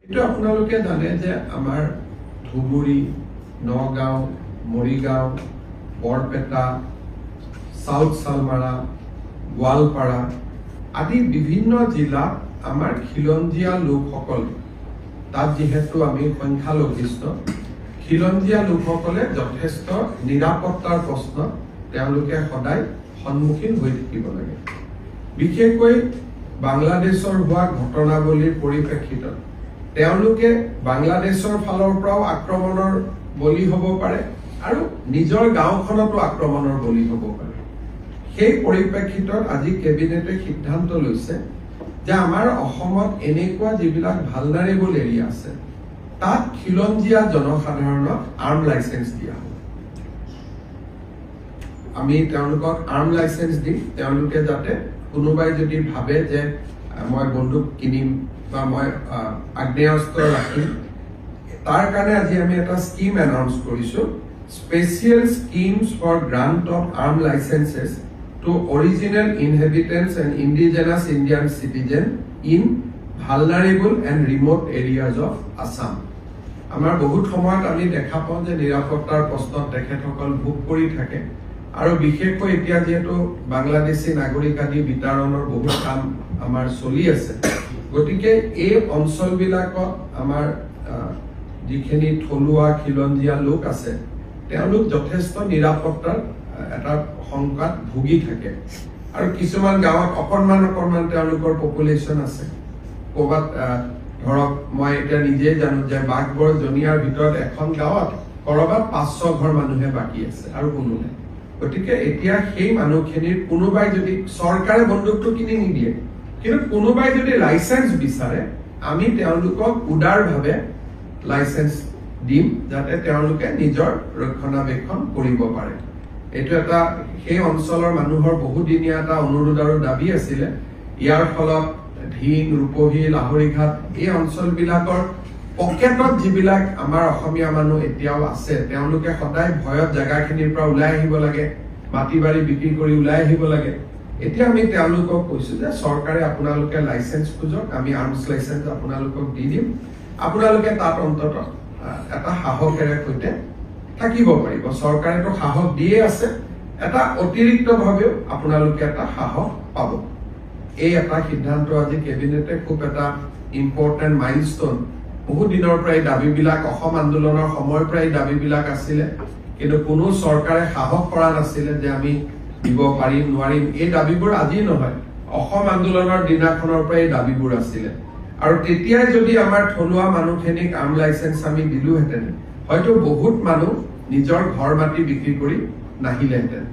এটা আপোনালোকে জানে যে আমাৰ ধুবুৰী, নগাঁও, মৰিগাঁও, বৰপেটা, সাউথ সালমাৰা, গোৱালপাৰা আদি বিভিন্ন জিলাত আমাৰ খিলঞ্জীয়া লোকসকল তাত যেহেতু আমি সংখ্যালঘিষ্ঠ খিলঞ্জীয়া লোকসকলে যথেষ্ট নিৰাপত্তাৰ প্ৰশ্ন তেওঁলোকে সদায় সন্মুখীন হৈ থাকিব লাগে। বিশেষকৈ বাংলাদেশৰ হোৱা ঘটনাৱলীৰ পৰিপ্ৰেক্ষিতত তেওঁলোকে বাংলাদেশৰ ফালৰ পৰাও আক্ৰমণৰ বলি হ'ব পাৰে আৰু নিজৰ গাঁওখনতো আক্ৰমণৰ বলি হ'ব পাৰে। সেই পৰিপ্ৰেক্ষিতত আজি কেবিনেটে সিদ্ধান্ত লৈছে যে আমাৰ অসমত এনেকুৱা যিবিলাক ভালনাৰেবল এৰিয়া আছে তাত খিলঞ্জীয়া জনসাধাৰণক আৰ্ম লাইসেন্স দিয়া হ'ব। আমি তেওঁলোকক আৰ্ম লাইসেন্স দিম, তেওঁলোকে যাতে কোনোবাই যদি ভাবে যে মই বন্দুক কিনিম বা মই আগ্নেয়াস্ত্ৰ ৰাখিম, তাৰ কাৰণে আজি আমি এটা স্কিম এনাউন্স কৰিছো, special schemes for grant of arm licences to original inhabitants and indigenous Indian citizen in vulnerable and remote areas of Assam. আমাৰ বহুত সময়ত আমি দেখা পাওঁ যে নিৰাপত্তাৰ প্ৰশ্নত তেখেতসকল ভোগ কৰি থাকে আৰু বিশেষকৈ এতিয়া যেহেতু বাংলাদেশী নাগৰিক আদি বিতৰণৰ বহুত কাম আমাৰ চলি আছে, গতিকে এই অঞ্চলবিলাকত আমাৰ যিখিনি থলুৱা খিলঞ্জীয়া লোক আছে তেওঁলোক যথেষ্ট নিৰাপত্তাৰ এটা সংকট ভুগি থাকে আৰু কিছুমান গাঁৱত অকণমান তেওঁলোকৰ পপুলেশ্যন আছে। ক'ৰবাত ধৰক মই এতিয়া নিজে জানো যে বাঘবৰ জনিয়াৰ ভিতৰত এখন গাঁৱত কৰবাত 500 ঘৰ মানুহে বাকী আছে আৰু কোনো নাই। গতিকে এতিয়া সেই মানুহখিনিৰ কোনোবাই যদি চৰকাৰে বন্দুকটো কিনি নিদিয়ে কিন্তু কোনোবাই যদি লাইসেন্স বিচাৰে আমি তেওঁলোকক উদাৰভাৱে লাইসেন্স দিম যাতে তেওঁলোকে নিজৰ ৰক্ষণাবেক্ষণ কৰিব পাৰে। এইটো এটা সেই অঞ্চলৰ মানুহৰ বহুদিনীয়া এটা অনুৰোধ আৰু দাবী আছিলে। ইয়াৰ ফলত ঢিং, ৰূপহী, লাহৰীঘাট এই অঞ্চলবিলাকৰ পকেটত যিবিলাক আমাৰ অসমীয়া মানুহ এতিয়াও আছে তেওঁলোকে সদায় ভয়ত জাগাখিনিৰ পৰা ওলাই আহিব লাগে, মাটি বাৰী বিক্ৰী কৰি ওলাই আহিব লাগে। এতিয়া আমি তেওঁলোকক কৈছো যে চৰকাৰে আপোনালোকে লাইসেন্স খোজক, আমি আৰ্মছ লাইসেন্স আপোনালোকক দি দিম, আপোনালোকে তাত অন্তত এটা সাহসেৰে সৈতে থাকিব পাৰিব। চৰকাৰেতো সাহস দিয়ে আছে, এটা অতিৰিক্তভাৱেও আপোনালোকে এটা সাহস পাব। এই এটা সিদ্ধান্ত আজি কেবিনেটে খুব এটা ইম্পৰ্টেণ্ট মাইলষ্টন। বহু দিনৰ পৰাই দাবীবিলাক অসম আন্দোলনৰ সময়ৰ পৰাই দাবীবিলাক আছিলে কিন্তু কোনো চৰকাৰে সাহস কৰা নাছিলে যে আমি দিব পাৰিম নোৱাৰিম। এই দাবীবোৰ আজি নহয়, অসম আন্দোলনৰ দিনাখনৰ পৰাই দাবীবোৰ আছিলে আৰু তেতিয়াই যদি আমাৰ থলুৱা মানুহখিনিক আৰ্ম লাইসেন্স আমি দিলোহেঁতেন হয়তো বহুত মানুহ নিজৰ ঘৰ মাটি বিক্ৰী কৰি নাহিলেহেঁতেন।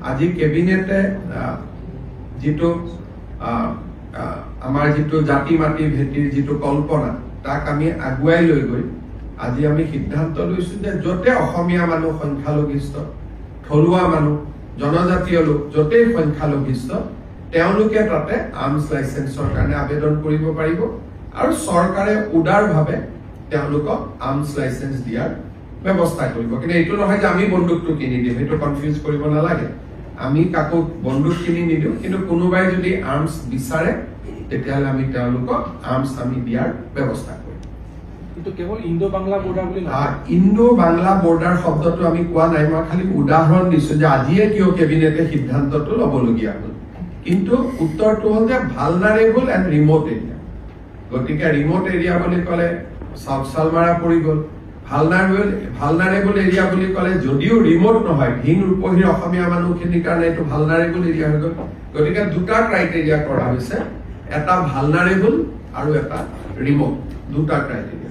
আজি কেবিনেটে যিটো আমাৰ যিটো জাতি মাটি ভেটিৰ যিটো কল্পনা তাক আমি আগুৱাই লৈ গৈ আজি আমি সিদ্ধান্ত লৈছো যে য'তে অসমীয়া মানুহ সংখ্যালঘিষ্ঠ, থলুৱা মানুহ, জনজাতীয় লোক য'তেই সংখ্যালঘিষ্ঠ তেওঁলোকে তাতে আৰ্মছ লাইসেন্সৰ কাৰণে আবেদন কৰিব পাৰিব আৰু চৰকাৰে উদাৰভাৱে তেওঁলোকক আৰ্মছ লাইসেন্স দিয়াৰ ব্যৱস্থা কৰিব। কিন্তু এইটো নহয় যে আমি বন্দুকটো কিনি দিম, সেইটো কনফিউজ কৰিব নালাগে। আমি কাকো বন্দুক কিনি নিদিওঁ, কিন্তু কোনোবাই যদি আৰ্মছ বিচাৰে তেতিয়াহ'লে আমি তেওঁলোকক আৰ্মছ আমি দিয়াৰ ব্যৱস্থা কৰিম। কিন্তু কেৱল ইণ্ডো বাংলা বৰ্ডাৰ বুলি নহয়, ইণ্ডো বাংলা বৰ্ডাৰ শব্দটো আমি কোৱা নাই, মই খালি উদাহৰণ দিছো যে আজিয়ে কিয় কেবিনেটে সিদ্ধান্তটো ল'বলগীয়া হ'ল। কিন্তু উত্তৰটো হ'ল যে ভালনাৰেবল এণ্ড ৰিম'ট এৰিয়া। গতিকে ৰিম'ট এৰিয়া বুলি ক'লে সাউথ সালমাৰা পৰি গ'ল, ভালনাৰেবল এৰিয়া বুলি ক'লে যদিও ৰিম'ট নহয়, ঢিং ৰূপহীৰ অসমীয়া মানুহখিনিৰ কাৰণে এইটো ভালনাৰেবল এৰিয়া হৈ গ'ল। গতিকে দুটা ক্ৰাইটেৰিয়া কৰা হৈছে, এটা ভালনাৰেবল আৰু এটা ৰিম'ট, দুটা ক্ৰাইটেৰিয়া।